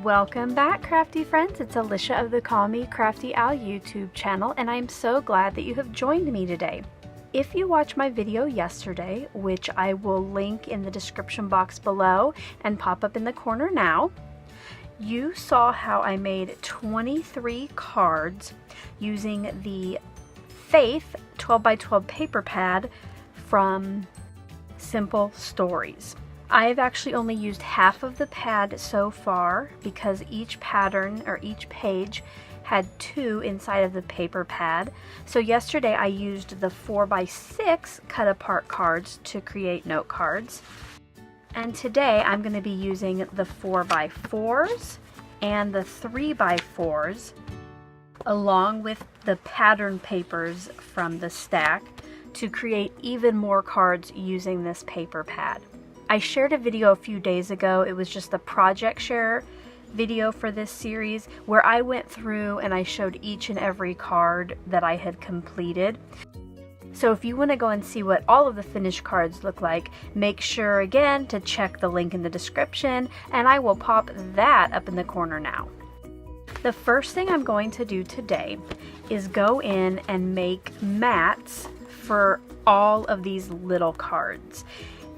Welcome back, crafty friends. It's Alicia of the Call Me Crafty Al YouTube channel, and I'm so glad that you have joined me today. If you watched my video yesterday, which I will link in the description box below and pop up in the corner now, you saw how I made 23 cards using the Faith 12x12 paper pad from Simple Stories. I've actually only used half of the pad so far because each pattern or each page had 2 inside of the paper pad. So yesterday I used the 4x6 cut apart cards to create note cards. And today I'm going to be using the 4x4s and the 3x4s along with the pattern papers from the stack to create even more cards using this paper pad. I shared a video a few days ago. It was just the project share video for this series where I went through and I showed each and every card that I had completed. So if you want to go and see what all of the finished cards look like, make sure again to check the link in the description, and I will pop that up in the corner now. The first thing I'm going to do today is go in and make mats for all of these little cards.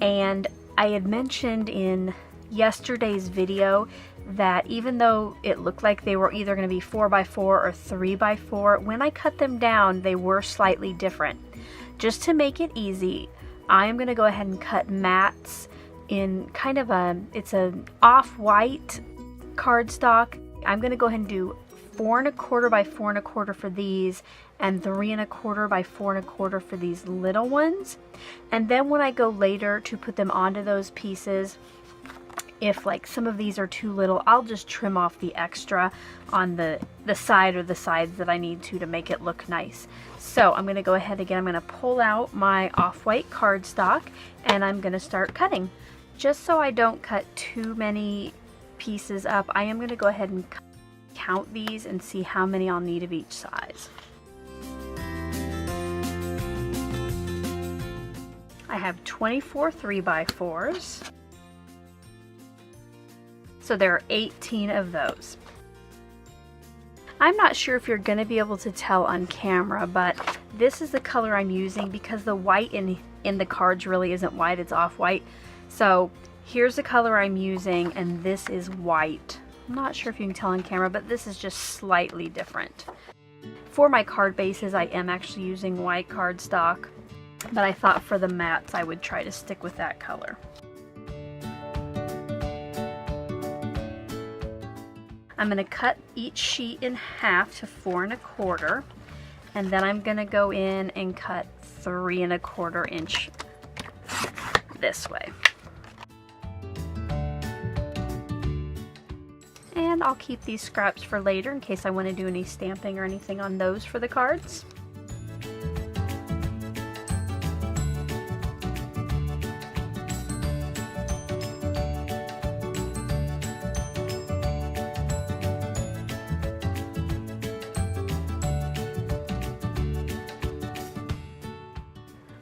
And I had mentioned in yesterday's video that even though it looked like they were either going to be 4x4 or 3x4, when I cut them down, they were slightly different. Just to make it easy, I am going to go ahead and cut mats in kind of it's an off-white cardstock. I'm going to go ahead and do 4 1/4 by 4 1/4 for these, and 3 1/4 by 4 1/4 for these little ones. And then when I go later to put them onto those pieces, if like some of these are too little, I'll just trim off the extra on the side or the sides that I need to make it look nice. So I'm going to go ahead again, I'm going to pull out my off-white cardstock and I'm going to start cutting. Just so I don't cut too many pieces up, I am going to go ahead and count these and see how many I'll need of each size. I have 24 3x4s, so there are 18 of those. I'm not sure if you're going to be able to tell on camera, but this is the color I'm using because the white in the cards really isn't white, it's off-white. So here's the color I'm using, and this is white. I'm not sure if you can tell on camera, but this is just slightly different. For my card bases, I am actually using white cardstock, but I thought for the mats I would try to stick with that color. I'm going to cut each sheet in half to 4 1/4, and then I'm going to go in and cut 3 1/4 inch this way. And I'll keep these scraps for later in case I want to do any stamping or anything on those for the cards.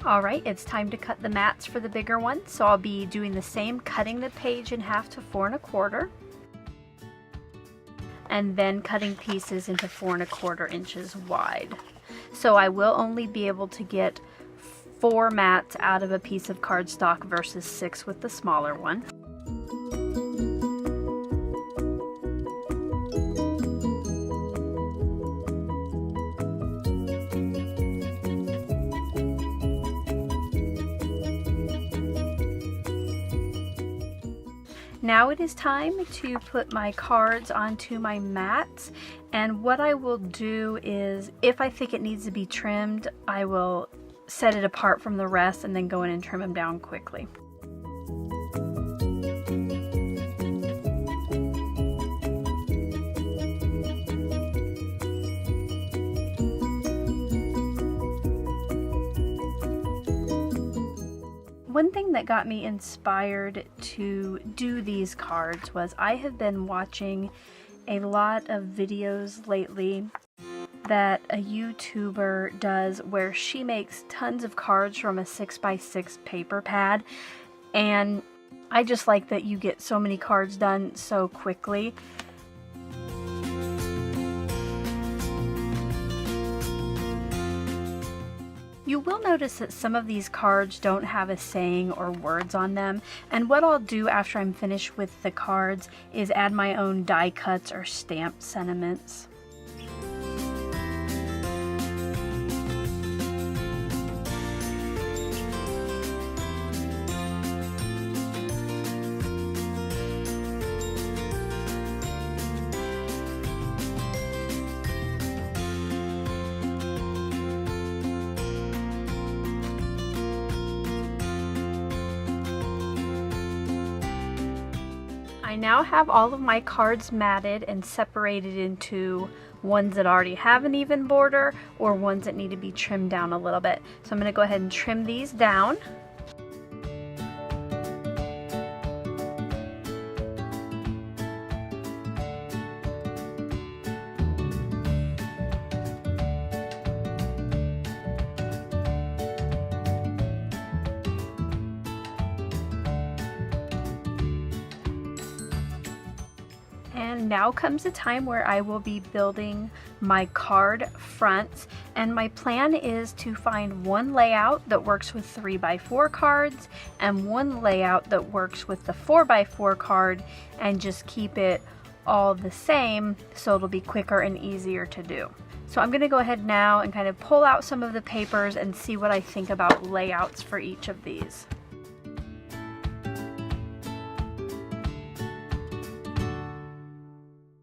Alright, it's time to cut the mats for the bigger ones, so I'll be doing the same, cutting the page in half to 4 1/4. And then cutting pieces into 4 1/4 inches wide. So I will only be able to get 4 mats out of a piece of cardstock versus 6 with the smaller one. Now it is time to put my cards onto my mats, and what I will do is, if I think it needs to be trimmed, I will set it apart from the rest and then go in and trim them down quickly. One thing that got me inspired to do these cards was I have been watching a lot of videos lately that a YouTuber does where she makes tons of cards from a 6x6 paper pad, and I just like that you get so many cards done so quickly. You will notice that some of these cards don't have a saying or words on them, and what I'll do after I'm finished with the cards is add my own die cuts or stamped sentiments. I now have all of my cards matted and separated into ones that already have an even border or ones that need to be trimmed down a little bit. So I'm going to go ahead and trim these down. And now comes the time where I will be building my card fronts, and my plan is to find one layout that works with 3x4 cards and one layout that works with the 4x4 card, and just keep it all the same so it'll be quicker and easier to do. So I'm going to go ahead now and kind of pull out some of the papers and see what I think about layouts for each of these.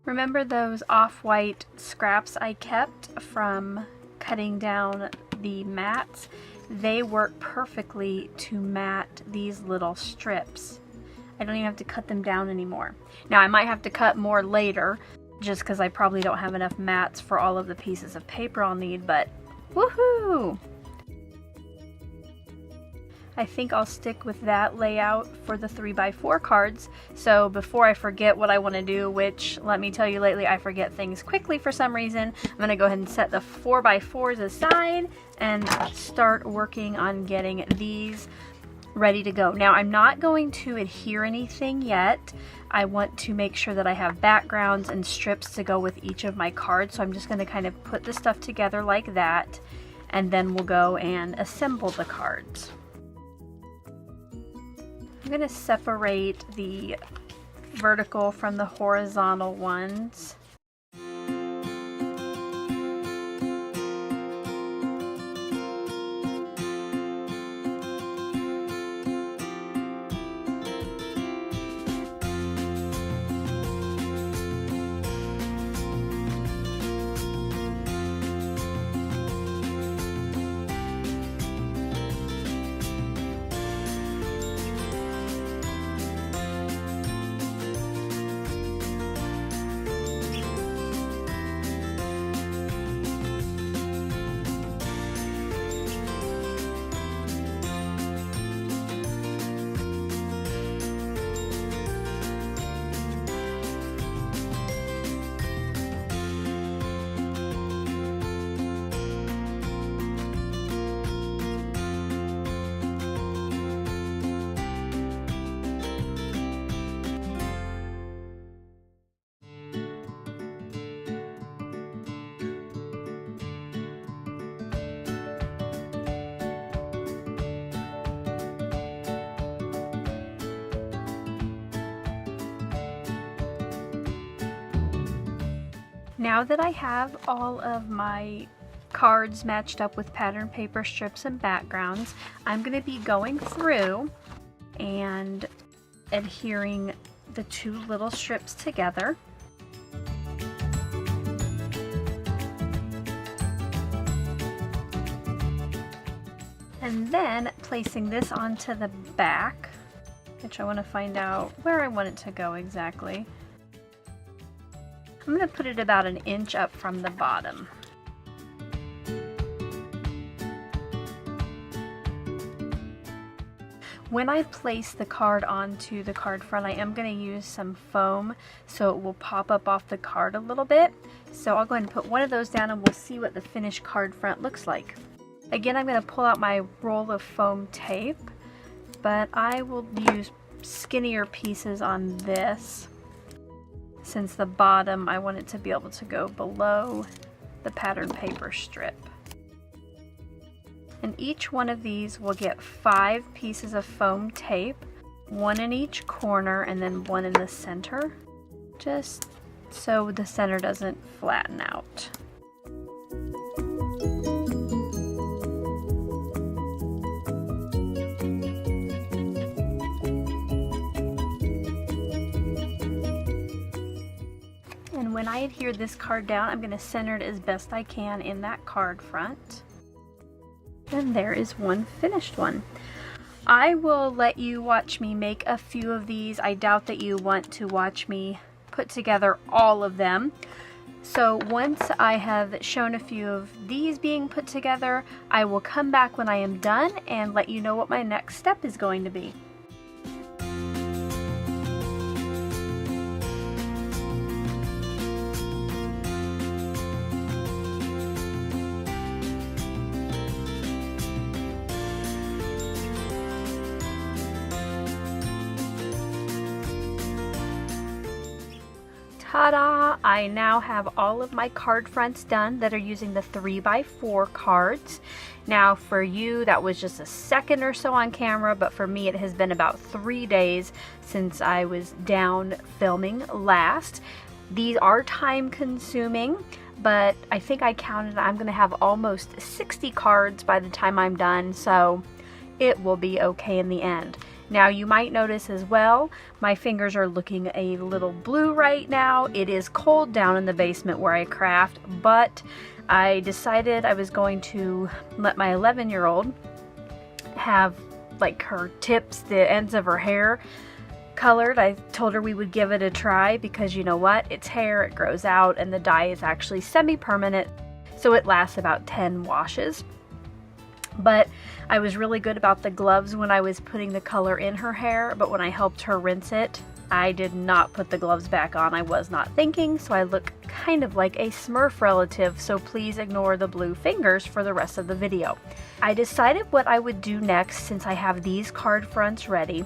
Remember those off-white scraps I kept from cutting down the mats? They work perfectly to mat these little strips. I don't even have to cut them down anymore. Now I might have to cut more later just because I probably don't have enough mats for all of the pieces of paper I'll need, but woohoo! I think I'll stick with that layout for the 3x4 cards. So before I forget what I want to do, which let me tell you, lately I forget things quickly for some reason, I'm going to go ahead and set the 4x4s aside and start working on getting these ready to go. Now I'm not going to adhere anything yet. I want to make sure that I have backgrounds and strips to go with each of my cards. So I'm just going to kind of put the stuff together like that, and then we'll go and assemble the cards. I'm going to separate the vertical from the horizontal ones. Now that I have all of my cards matched up with pattern paper strips and backgrounds, I'm going to be going through and adhering the two little strips together. And then placing this onto the back, which I want to find out where I want it to go exactly. I'm going to put it about an inch up from the bottom. When I place the card onto the card front, I am going to use some foam so it will pop up off the card a little bit. So I'll go ahead and put one of those down and we'll see what the finished card front looks like. Again, I'm going to pull out my roll of foam tape, but I will use skinnier pieces on this, since the bottom I want it to be able to go below the pattern paper strip. And each one of these will get 5 pieces of foam tape, 1 in each corner and then 1 in the center, just so the center doesn't flatten out. And when I adhere this card down, I'm going to center it as best I can in that card front. And there is one finished one. I will let you watch me make a few of these. I doubt that you want to watch me put together all of them. So once I have shown a few of these being put together, I will come back when I am done and let you know what my next step is going to be. Ta-da! I now have all of my card fronts done that are using the 3x4 cards. Now for you that was just a second or so on camera, but for me it has been about 3 days since I was down filming last. These are time consuming, but I think I counted I'm going to have almost 60 cards by the time I'm done, so it will be okay in the end. Now you might notice as well, my fingers are looking a little blue right now. It is cold down in the basement where I craft, but I decided I was going to let my 11-year-old have like her tips, the ends of her hair colored. I told her we would give it a try because you know what? It's hair, it grows out, and the dye is actually semi-permanent, so it lasts about 10 washes. But I was really good about the gloves when I was putting the color in her hair, but when I helped her rinse it, I did not put the gloves back on. I was not thinking, so I look kind of like a Smurf relative, so please ignore the blue fingers for the rest of the video. I decided what I would do next since I have these card fronts ready.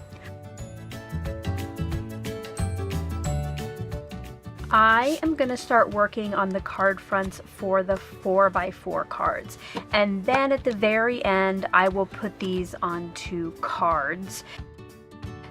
I am going to start working on the card fronts for the 4x4 cards, and then at the very end I will put these onto cards.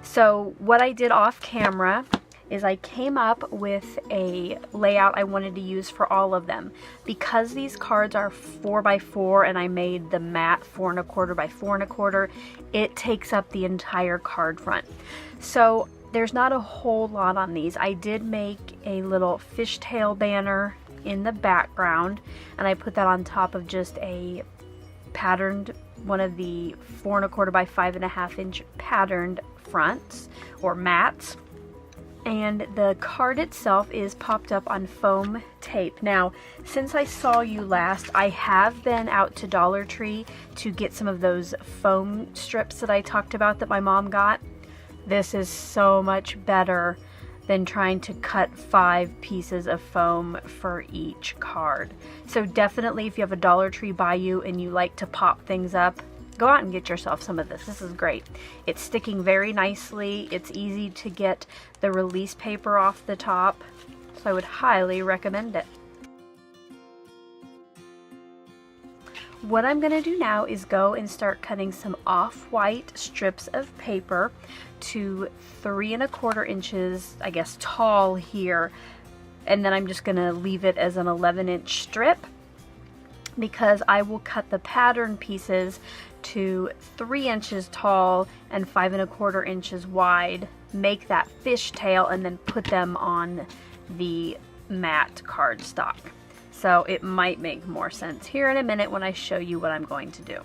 So what I did off camera is I came up with a layout I wanted to use for all of them. Because these cards are 4x4 and I made the matte 4 1/4 by 4 1/4, it takes up the entire card front. So there's not a whole lot on these. I did make a little fishtail banner in the background, and I put that on top of just a patterned, one of the 4 1/4 by 5.5 inch patterned fronts or mats. And the card itself is popped up on foam tape. Now, since I saw you last, I have been out to Dollar Tree to get some of those foam strips that I talked about that my mom got. This is so much better than trying to cut 5 pieces of foam for each card. So definitely if you have a Dollar Tree by you and you like to pop things up, go out and get yourself some of this. This is great. It's sticking very nicely. It's easy to get the release paper off the top, so I would highly recommend it. What I'm going to do now is go and start cutting some off-white strips of paper to 3 1/4 inches, I guess, tall here. And then I'm just going to leave it as an 11-inch strip because I will cut the pattern pieces to 3 inches tall and 5 1/4 inches wide, make that fishtail, and then put them on the matte cardstock. So it might make more sense here in a minute when I show you what I'm going to do.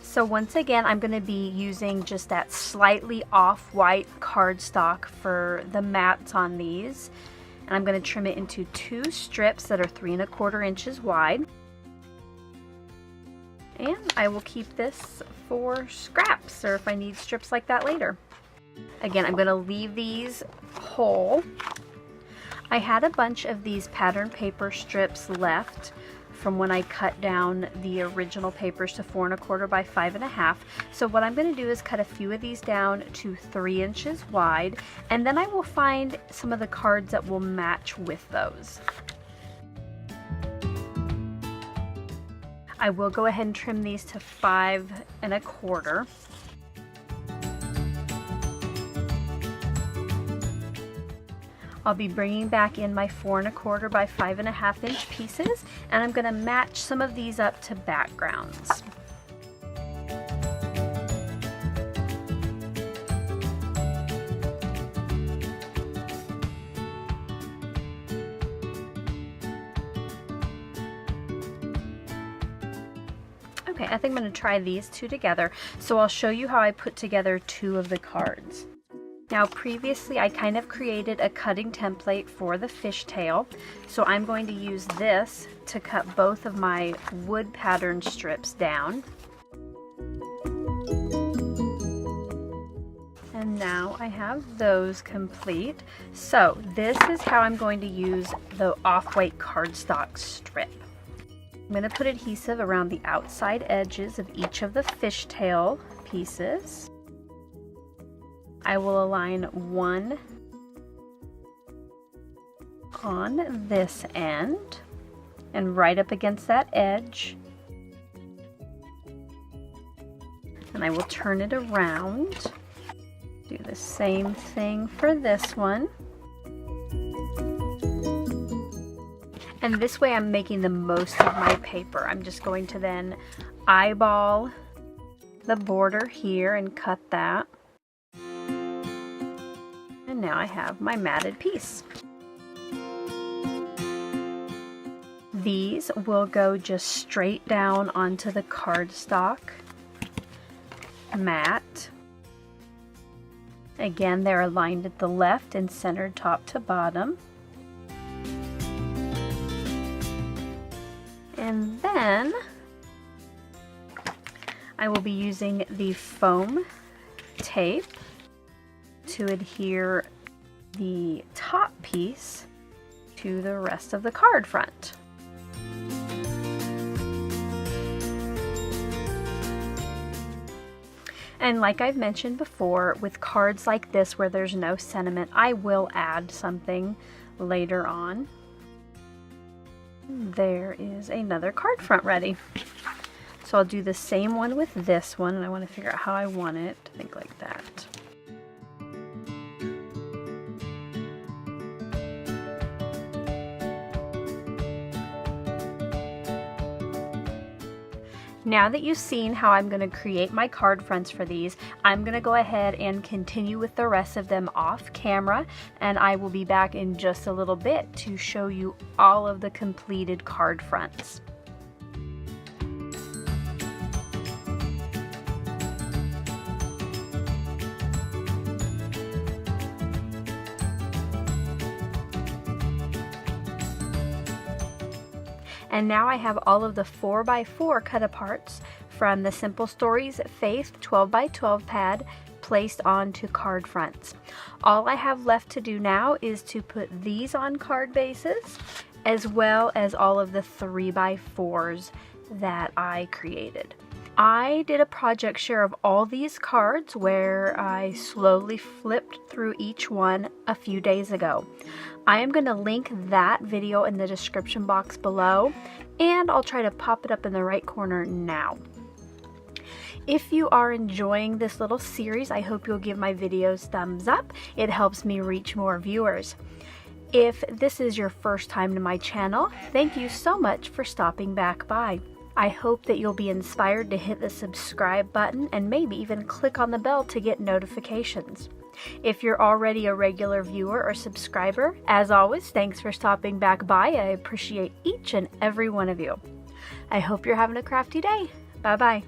So once again, I'm going to be using just that slightly off-white cardstock for the mats on these. And I'm going to trim it into 2 strips that are 3 1/4 inches wide. And I will keep this for scraps or if I need strips like that later. Again, I'm going to leave these whole. I had a bunch of these pattern paper strips left from when I cut down the original papers to 4 1/4 by 5.5. So what I'm going to do is cut a few of these down to 3 inches wide, and then I will find some of the cards that will match with those. I will go ahead and trim these to 5 1/4. I'll be bringing back in my 4 1/4 by 5 1/2 inch pieces, and I'm going to match some of these up to backgrounds. Okay, I think I'm going to try these two together, so I'll show you how I put together 2 of the cards. Now previously I kind of created a cutting template for the fishtail, so I'm going to use this to cut both of my wood pattern strips down. And now I have those complete. So this is how I'm going to use the off-white cardstock strip. I'm going to put adhesive around the outside edges of each of the fishtail pieces. I will align one on this end and right up against that edge. And I will turn it around. Do the same thing for this one. And this way I'm making the most of my paper. I'm just going to then eyeball the border here and cut that. And now I have my matted piece. These will go just straight down onto the cardstock mat. Again, they're aligned at the left and centered top to bottom. And then I will be using the foam tape to adhere the top piece to the rest of the card front. And like I've mentioned before, with cards like this where there's no sentiment, I will add something later on. There is another card front ready. So I'll do the same one with this one, and I want to figure out how I want it. I think like that. Now that you've seen how I'm going to create my card fronts for these, I'm going to go ahead and continue with the rest of them off camera, and I will be back in just a little bit to show you all of the completed card fronts. And now I have all of the 4x4 cut aparts from the Simple Stories Faith 12x12 pad placed onto card fronts. All I have left to do now is to put these on card bases, as well as all of the 3x4s that I created. I did a project share of all these cards where I slowly flipped through each one a few days ago. I am going to link that video in the description box below, and I'll try to pop it up in the right corner now. If you are enjoying this little series, I hope you'll give my videos thumbs up. It helps me reach more viewers. If this is your first time to my channel, thank you so much for stopping back by. I hope that you'll be inspired to hit the subscribe button and maybe even click on the bell to get notifications. If you're already a regular viewer or subscriber, as always, thanks for stopping back by. I appreciate each and every one of you. I hope you're having a crafty day. Bye-bye.